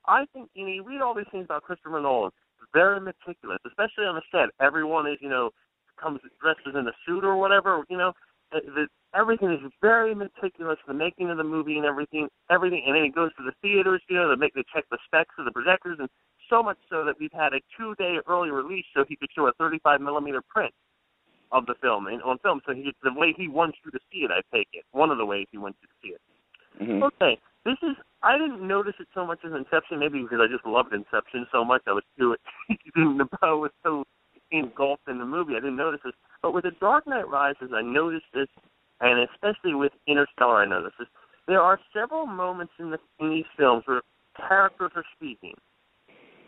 I think, you read all these things about Christopher Nolan, very meticulous, especially on the set. Everyone is, comes dressed as in a suit or whatever, everything is very meticulous, the making of the movie and everything, and then it goes to the theaters, they check the specs of the projectors, and so much so that we've had a 2-day early release so he could show a 35 millimeter print of the film on film. So the way he wants you to see it, I take it. One of the ways he wants you to see it. Mm-hmm. Okay, I didn't notice it so much as Inception, maybe because I just loved Inception so much. I was so engulfed in the movie, I didn't notice this. But with The Dark Knight Rises, I noticed this, and especially with Interstellar, I noticed this. There are several moments in these films where characters are speaking,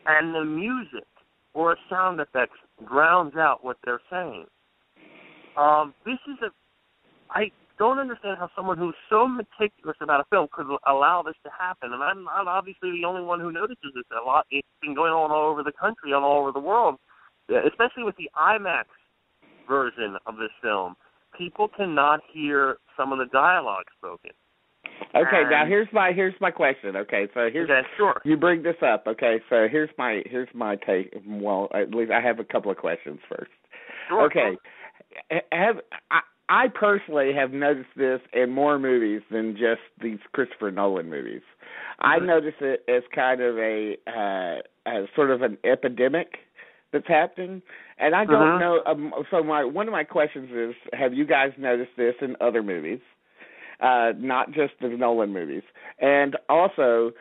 and the music or sound effects drowns out what they're saying. I don't understand how someone who's so meticulous about a film could allow this to happen, and I'm not obviously the only one who notices this a lot. It's been going on all over the country and all over the world, especially with the IMAX version of this film. People cannot hear some of the dialogue spoken. Okay, now here's my question. Okay, so sure. You bring this up. Okay, so here's my take. Well, at least I have a couple of questions first. Sure. Okay, I personally have noticed this in more movies than just these Christopher Nolan movies. I notice it as kind of a sort of an epidemic that's happening, and I don't know. So one of my questions is: have you guys noticed this in other movies, not just the Nolan movies? And also,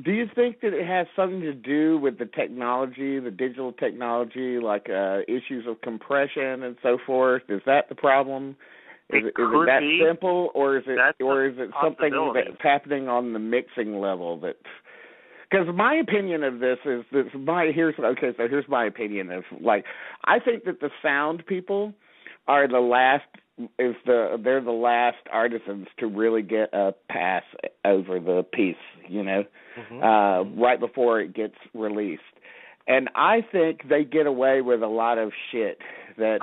do you think that it has something to do with the technology, the digital technology, like issues of compression and so forth? Is that the problem? Is it that simple, or is it something that's happening on the mixing level? That because my opinion of this is here's my opinion of I think that the sound people are the last they're the last artisans to really get a pass over the piece, right before it gets released. And I think they get away with a lot of shit that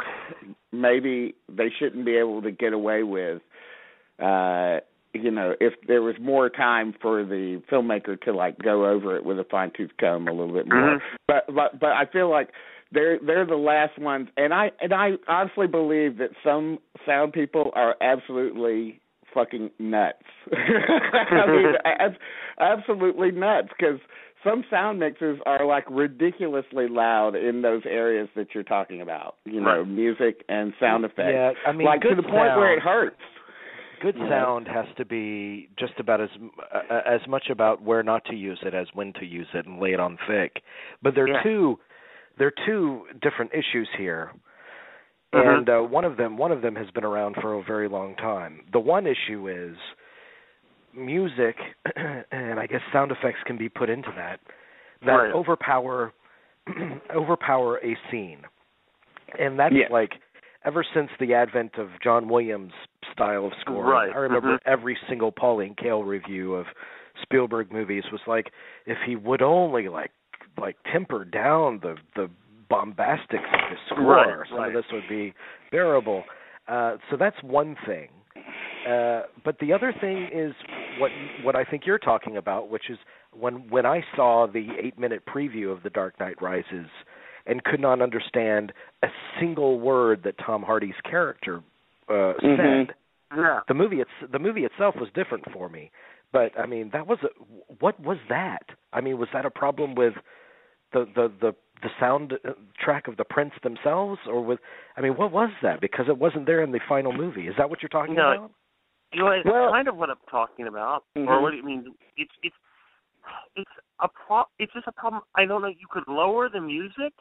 maybe they shouldn't be able to get away with, if there was more time for the filmmaker to go over it with a fine-tooth comb a little bit more. But I feel like they're the last ones, and I honestly believe that some sound people are absolutely fucking nuts. I mean, absolutely nuts, because some sound mixers are ridiculously loud in those areas that you're talking about. Music and sound effects. Yeah, I mean, to the point where it hurts. Good sound has to be just about as much about where not to use it as when to use it and lay it on thick. But there are two different issues here, and one of them has been around for a very long time. The one issue is music, and I guess sound effects can be put into that overpower a scene, and that's ever since the advent of John Williams' style of scoring. I remember every single Pauline Kael review of Spielberg movies was if he would only temper down the bombastics of his score, some of this would be bearable. So that's one thing. But the other thing is what I think you're talking about, which is when I saw the 8-minute preview of The Dark Knight Rises and could not understand a single word that Tom Hardy's character said. Yeah. The movie itself was different for me, but I mean what was that? I mean, was that a problem with the sound track of the prints themselves, or what was that? Because it wasn't there in the final movie. Is that what you're talking about? It's kind of what I'm talking about, or what do you mean? It's just a problem. I don't know. You could lower the music.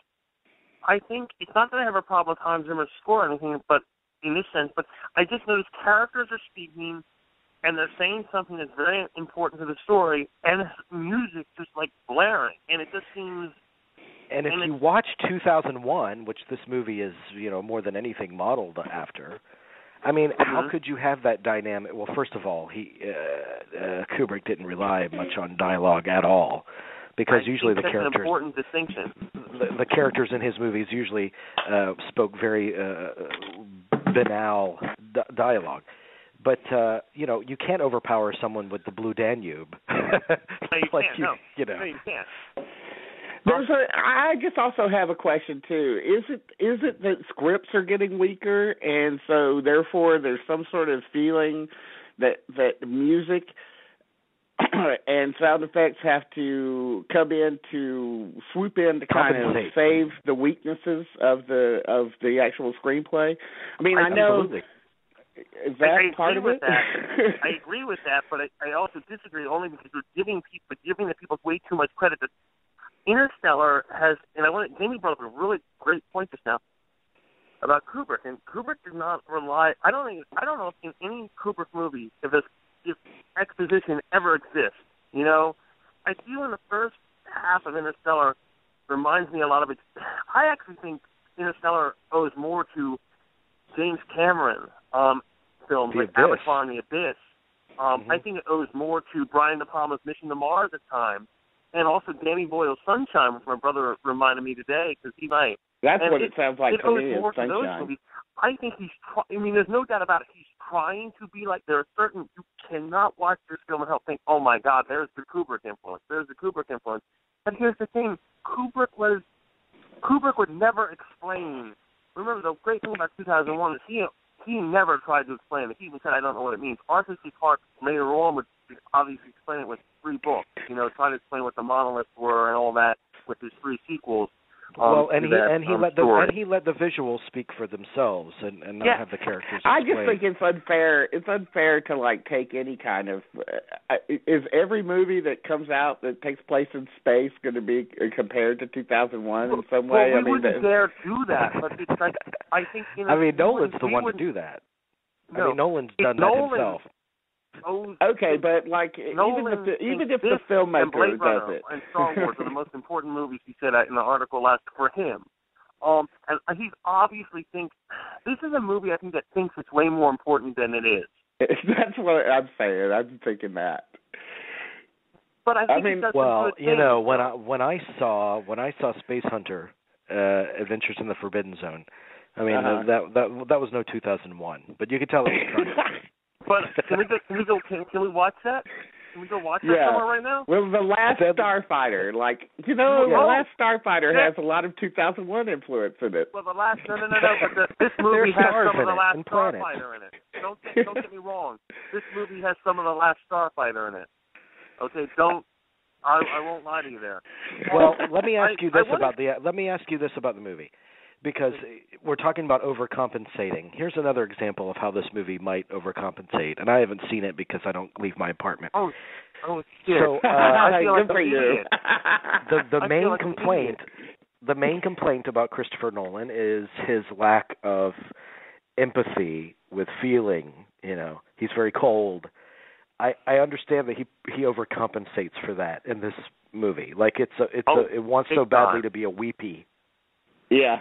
I think it's not that I have a problem with Hans Zimmer's score or anything, but in this sense. But I just noticed characters are speaking, and they're saying something that's very important to the story, and music just blaring, and it just seems. And if you watch 2001, which this movie is, more than anything modeled after, I mean, how could you have that dynamic? Well, first of all, Kubrick didn't rely much on dialogue at all, because usually the characters. That's an important distinction. The characters in his movies usually spoke very banal dialogue. but you can't overpower someone with the Blue Danube. No, you can't. No, you can't. I just also have a question too. Is it that scripts are getting weaker, and so therefore there's some sort of feeling that music and sound effects have to come in to swoop in to kind of save the weaknesses of the actual screenplay? I mean, I know. Absolutely. Is that part of it? I agree with that, but I also disagree only because we're giving the people way too much credit. That Interstellar has, and Jamie brought up a really great point just now about Kubrick, and Kubrick did not rely. I don't know if in any Kubrick movie if exposition ever exists. I feel in the first half of Interstellar reminds me a lot of it. I actually think Interstellar owes more to James Cameron films like Avatar and The Abyss. I think it owes more to Brian De Palma's Mission to Mars at times, and also Danny Boyle's Sunshine, which my brother reminded me today, because he might. That's what it sounds like to me, is Sunshine. Those movies. I think there's no doubt about it. He's trying to be like, there are certain, you cannot watch this film and help think, oh my God, there's the Kubrick influence. But here's the thing, Kubrick would never explain. Remember, the great thing about 2001 is he never tried to explain it. He even said, I don't know what it means. Arthur C. Clarke later on would obviously explain it with 3 books, trying to explain what the monoliths were and all that with his 3 sequels. He let the visuals speak for themselves and not have the characters. I just think it's unfair. It's unfair to take any kind of. Is every movie that comes out that takes place in space going to be compared to 2001 in some way? We wouldn't dare do that, but it's like I think. Nolan's the one to do that. No, Nolan's done that himself. Okay, but even if the filmmaker does it, and Star Wars are the most important movies, he said in the article last for him. And he obviously thinks this is a movie. I think that thinks it's way more important than it is. That's what I'm saying. I'm thinking that. But I think when I saw Space Hunter, Adventures in the Forbidden Zone, I mean that was no 2001, but you could tell it was trying to be. But can we watch that? Can we go watch that somewhere right now? Well, The Last Starfighter, The Last Starfighter has a lot of 2001 influence in it. Well, but this movie has some of The Last Starfighter in it. Don't get me wrong. This movie has some of The Last Starfighter in it. Okay, I won't lie to you there. Well, let me ask you this about the movie. Because we're talking about overcompensating. Here's another example of how this movie might overcompensate, and I haven't seen it because I don't leave my apartment. Oh, shit. So, I feel like for you. The main complaint about Christopher Nolan is his lack of empathy with feeling. He's very cold. I understand that he overcompensates for that in this movie. It wants so badly to be a weepy. Yeah.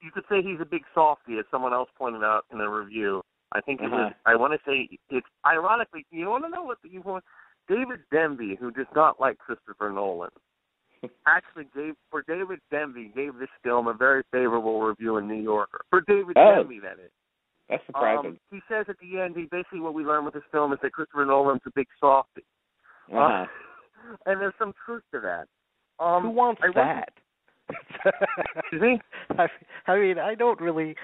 You could say he's a big softie, as someone else pointed out in a review. I think it was. I want to say it's ironically. You want to know what you want? David Denby, who does not like Christopher Nolan, actually gave this film a very favorable review in New Yorker. For David Denby, that is. That's surprising. He says at the end, basically what we learn with this film is that Christopher Nolan's a big softie. And there's some truth to that. Who wants that? Excuse me? I mean, I don't really.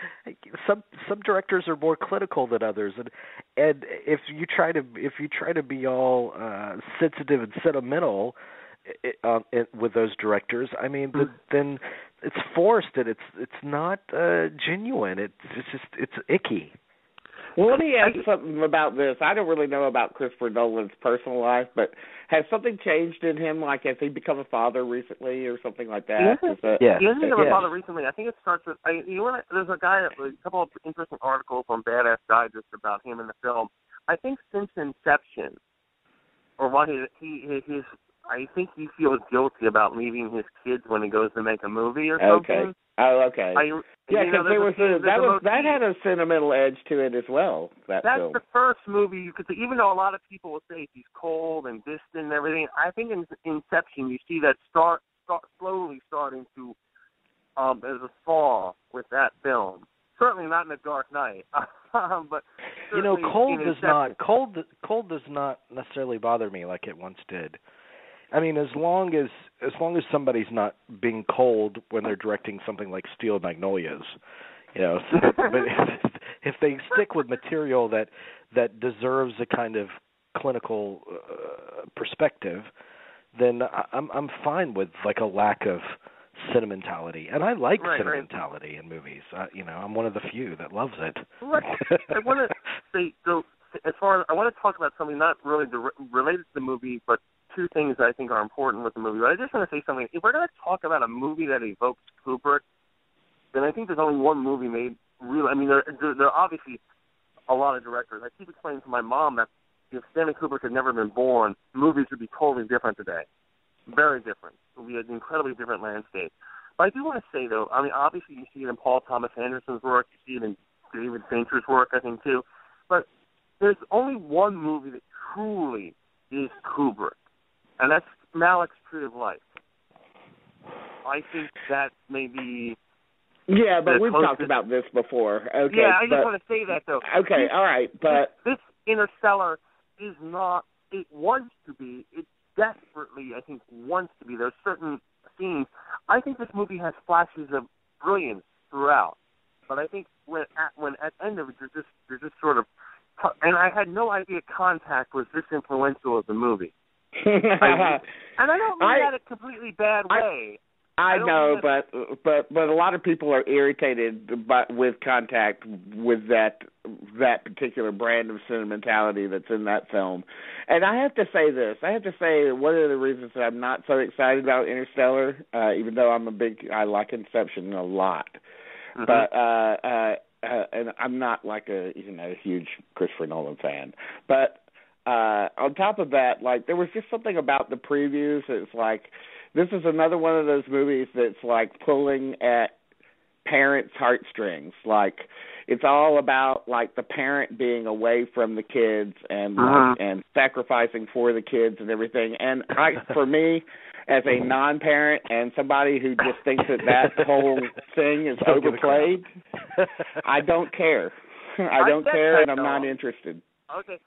Some directors are more clinical than others, and if you try to be all sensitive and sentimental with those directors, I mean, then it's forced and it's not genuine. It's icky. Well, let me ask something about this. I don't really know about Christopher Nolan's personal life, but has something changed in him? Like, has he become a father recently or something like that? He hasn't become a father recently. I think it starts with, there's a couple of interesting articles on Badass Digest about him in the film. I think since Inception, or what I think he feels guilty about leaving his kids when he goes to make a movie or something. Okay. Oh, okay. That had a sentimental edge to it as well. That's film. The first movie you could see. Even though a lot of people will say he's cold and distant and everything, I think in Inception you see that slowly starting to there's a thaw with that film. certainly not in The Dark Knight. But cold does not necessarily bother me like it once did. I mean, as long as somebody's not being cold when they're directing something like Steel Magnolias, but if they stick with material that deserves a kind of clinical perspective, then I'm fine with like a lack of sentimentality, and I like sentimentality in movies. I'm one of the few that loves it. Right. I want to say, so as far as I want to talk about something not really related to the movie, but two things that I think are important with the movie. But I just want to say something. If we're going to talk about a movie that evokes Kubrick, then I think there's only one movie made real. I mean, there are obviously a lot of directors. I keep explaining to my mom that if Stanley Kubrick had never been born, movies would be totally different today. Very different. It would be an incredibly different landscape. But I do want to say, though, I mean, obviously you see it in Paul Thomas Anderson's work. You see it in David Fincher's work, I think, too. But there's only one movie that truly is Kubrick, and that's Malick's Tree of Life. I think that may be... Yeah, but we've talked about this before. Okay, yeah, I just want to say that, though. Okay, all right, but... This Interstellar is not... It wants to be... It desperately, I think, wants to be. There's certain scenes. I think this movie has flashes of brilliance throughout. But I think when at the end of it, you're just sort of... And I had no idea Contact was this influential of the movie. And I don't mean that in a completely bad way. I know, but a lot of people are irritated with Contact, with that particular brand of sentimentality that's in that film. And I have to say this. I have to say one of the reasons that I'm not so excited about Interstellar, even though I like Inception a lot, mm-hmm. but and I'm not like a huge Christopher Nolan fan, but on top of that, like there was just something about the previews. It's like, this is another one of those movies that's like pulling at parents' heartstrings. Like it's all about like the parent being away from the kids and and sacrificing for the kids and everything. And for me, as a non-parent and somebody who just thinks that whole thing is overplayed, I don't care. I don't care, and I'm not interested. Okay,